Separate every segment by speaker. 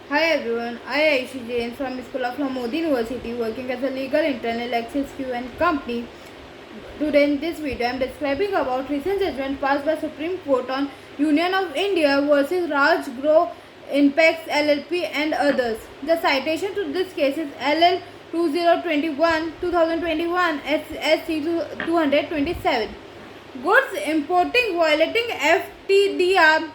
Speaker 1: Hi everyone, I am Aishi Jain from School of Law Modi University working as a legal internal access queue and company. Today in this video I am describing about recent judgment passed by Supreme Court on Union of India versus Raj Grow Impacts LLP and others. The citation to this case is LL 2021 SC 227. Goods importing violating FTDR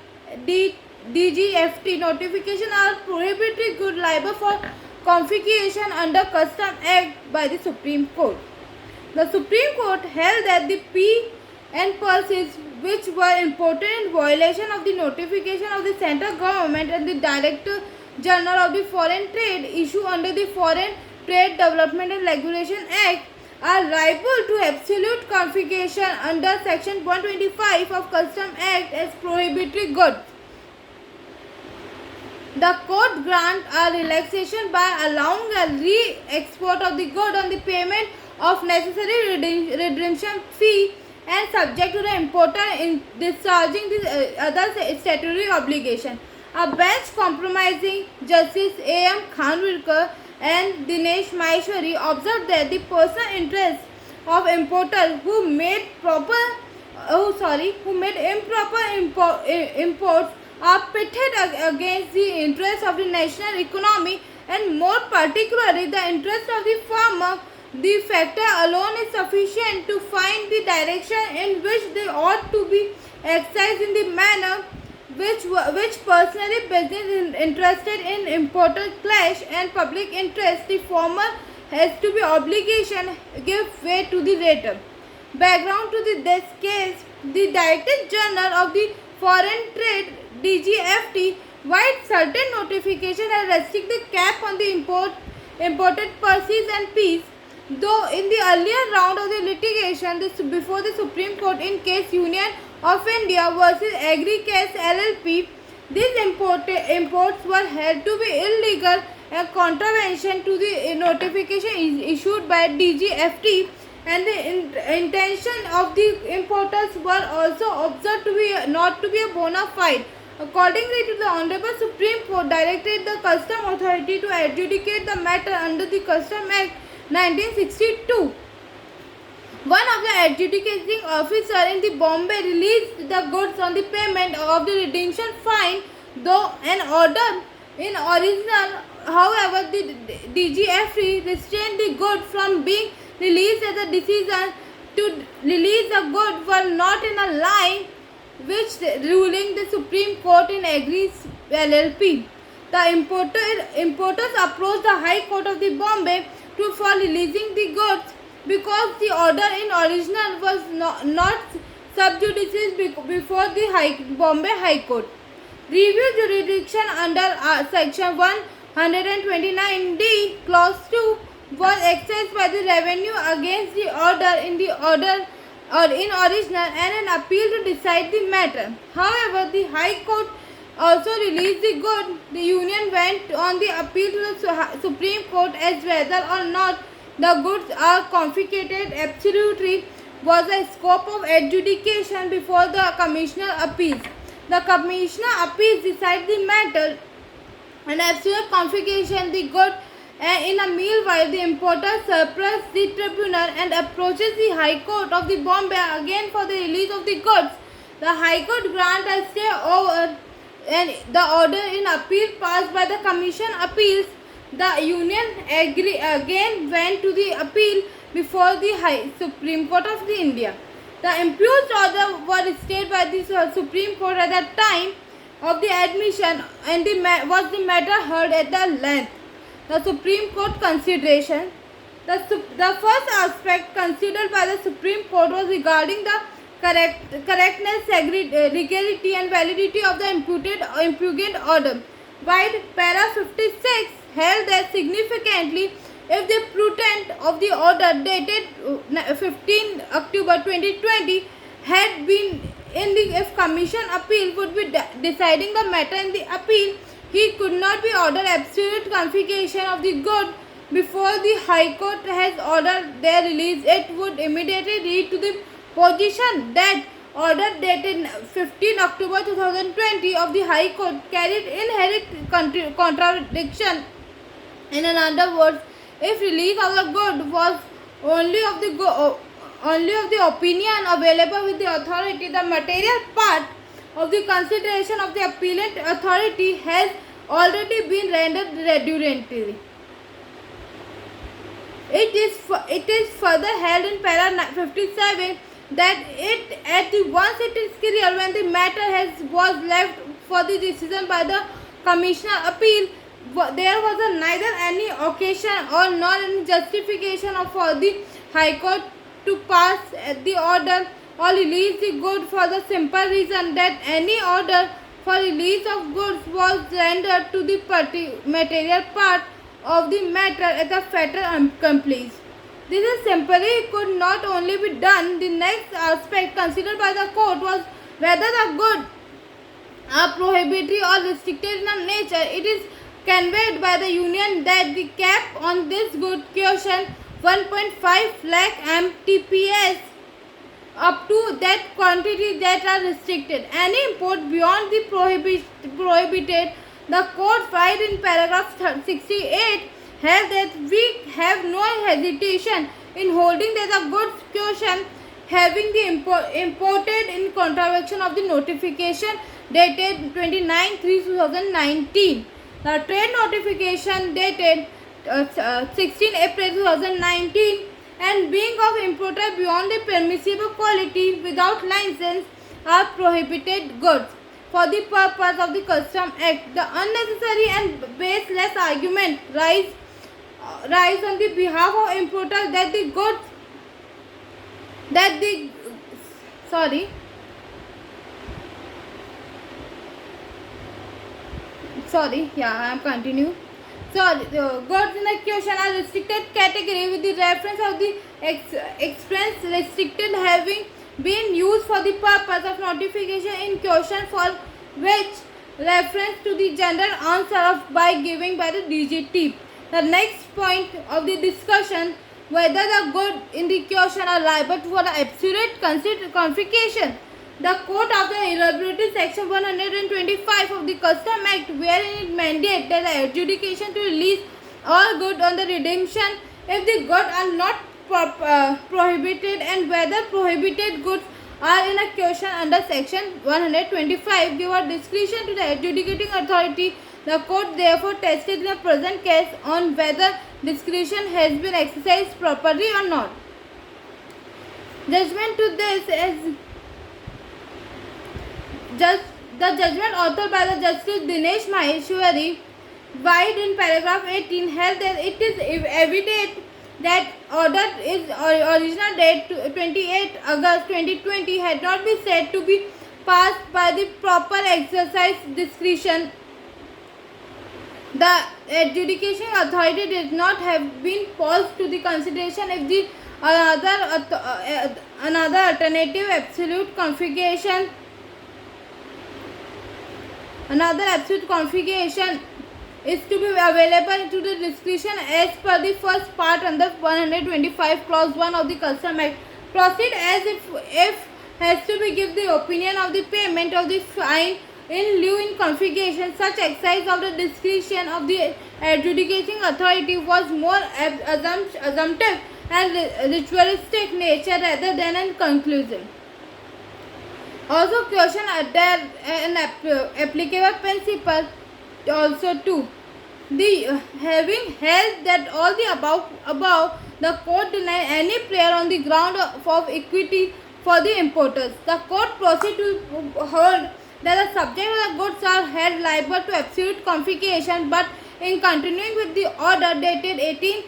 Speaker 1: DGFT notification are prohibitory good liable for confiscation under Custom Act by the Supreme Court. The Supreme Court held that the P and purses which were imported in violation of the notification of the central government and the Director General of the Foreign Trade issued under the Foreign Trade Development and Regulation Act are liable to absolute confiscation under Section 125 of Custom Act as prohibitory goods. The court grant a relaxation by allowing a re-export of the good on the payment of necessary redemption fee and subject to the importer in discharging the other statutory obligation. A bench comprising Justice A.M. Khanwilkar and Dinesh Maheshwari observed that the personal interest of importers who made improper imports are pitted against the interests of the national economy and more particularly the interest of the farmer. The factor alone is sufficient to find the direction in which they ought to be exercised in the manner which personally business interested in importer clash and public interest. The former has to be obligation give way to the latter. Background to this case: the Director General of the Foreign Trade DGFT while certain notification and restrict the cap on the imported purses and peas. Though in the earlier round of the litigation before the Supreme Court in case Union of India versus Agricase LLP, these imports were held to be illegal and contravention to the notification issued by DGFT, and the intention of the importers were also observed to be not to be a bona fide. Accordingly to the Honorable Supreme Court directed the Custom Authority to adjudicate the matter under the Custom Act 1962. One of the adjudicating officer in the Bombay released the goods on the payment of the redemption fine, though an order in original. However, the DGFT restrained the good from being released as the decision to release the good were not in a line which ruling the Supreme Court in Agrees LLP. The importers approached the High Court of the Bombay for releasing the goods because the order in original was not sub judice before the Bombay High Court. Review jurisdiction under Section 129D Clause 2 was exercised by the revenue against the order or in original and an appeal to decide the matter. However, the High Court also released the good. The Union went on the appeal to the Supreme Court as whether or not the goods are confiscated absolutely was a scope of adjudication before the Commissioner Appeals. The Commissioner Appeals decided the matter and absolute confiscation the good, and in a meanwhile the importer surpluses the tribunal and approaches the High Court of the Bombay again for the release of the goods. The High Court grant a stay over and the order in appeal passed by the Commission Appeals. The Union again went to the appeal before the Supreme Court of the India. The impugned order was stayed by the Supreme Court at the time of the admission and was the matter heard at the length. The Supreme Court consideration. The first aspect considered by the Supreme Court was regarding the correctness, legality and validity of the impugned order. While para 56 held that significantly if the pursuant of the order dated 15 October 2020 had been in the if Commission Appeal would be deciding the matter in the appeal, he could not be ordered absolute confiscation of the good before the High Court has ordered their release. It would immediately lead to the position that order dated 15 October 2020 of the High Court carried inherent contradiction. In other words, if release of the good was only of the opinion available with the authority, the material part of the consideration of the appellate authority has already been rendered redundant. It is further held in para 57 that once it is clear when the matter was left for the decision by the Commissioner Appeal, there was neither any occasion or nor any justification for the High Court to pass the order or release the goods for the simple reason that any order for release of goods was rendered to the material part of the matter at a fatal accomplice. This is simply could not only be done. The next aspect considered by the court was whether the goods are prohibitory or restricted in nature. It is conveyed by the union that the cap on this good caution 1.5 lakh mtps up to that quantity that are restricted. Any import beyond the prohibited, the court filed in paragraph 68 held that we have no hesitation in holding that the goods caution having the imported in contravention of the notification dated 29/3/2019. The trade notification dated 16 April 2019 and being of imported beyond the permissible quality without license are prohibited goods. For the purpose of the Custom Act, the unnecessary and baseless argument rise on the behalf of importers that the goods that the sorry yeah, I am continue. Sorry, goods in the question are restricted category with the reference of the expense restricted having been used for the purpose of notification in question for which reference to the general answer of by giving by the DGT. The next point of the discussion whether the good in the question are liable for the absolute confiscation. The court after elaborated section 125 of the Custom Act wherein it mandates that the adjudication to release all goods on the redemption if the goods are not prohibited and whether prohibited goods are in a question under section 125 give a discretion to the adjudicating authority. The court therefore tested in the present case on whether discretion has been exercised properly or not. Judgment to this is the judgment authored by the Justice Dinesh Maheshwari wide in paragraph 18 held that it is evident that order is original date 28 August 2020 had not been said to be passed by the proper exercise discretion. The adjudication authority did not have been paused to the consideration if the another alternative absolute configuration is to be available to the discretion as per the first part under 125 clause 1 of the Custom Act. Proceed as if has to be give the opinion of the payment of the fine in lieu in configuration. Such exercise of the discretion of the adjudicating authority was more assumptive and ritualistic nature rather than an conclusive. Also question an applicable principle also too. The having held that all the above the court denied any prayer on the ground of equity for the importers. The court proceeded to hold that the subject of the goods are held liable to absolute confiscation, but in continuing with the order dated 18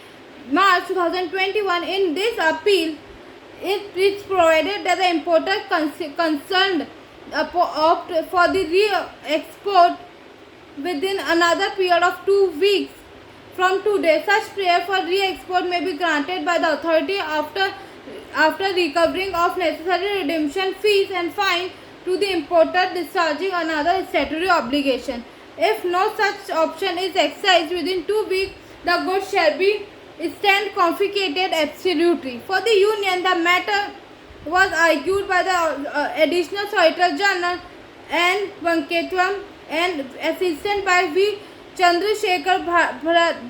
Speaker 1: March 2021 in this appeal, it is provided that the importer concerned opt for the re-export within another period of 2 weeks from today. Such prayer for re-export may be granted by the authority after recovering of necessary redemption fees and fine to the importer discharging another statutory obligation. If no such option is exercised within 2 weeks, the goods shall be stand confiscated absolutely. For the union, the matter was argued by the additional Solicitor General N. Venkatram and assisted by V. Chandrasekhar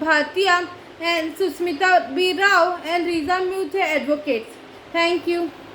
Speaker 1: Bhatia and Susmita B. Rao and Riza Muthe advocates. Thank you.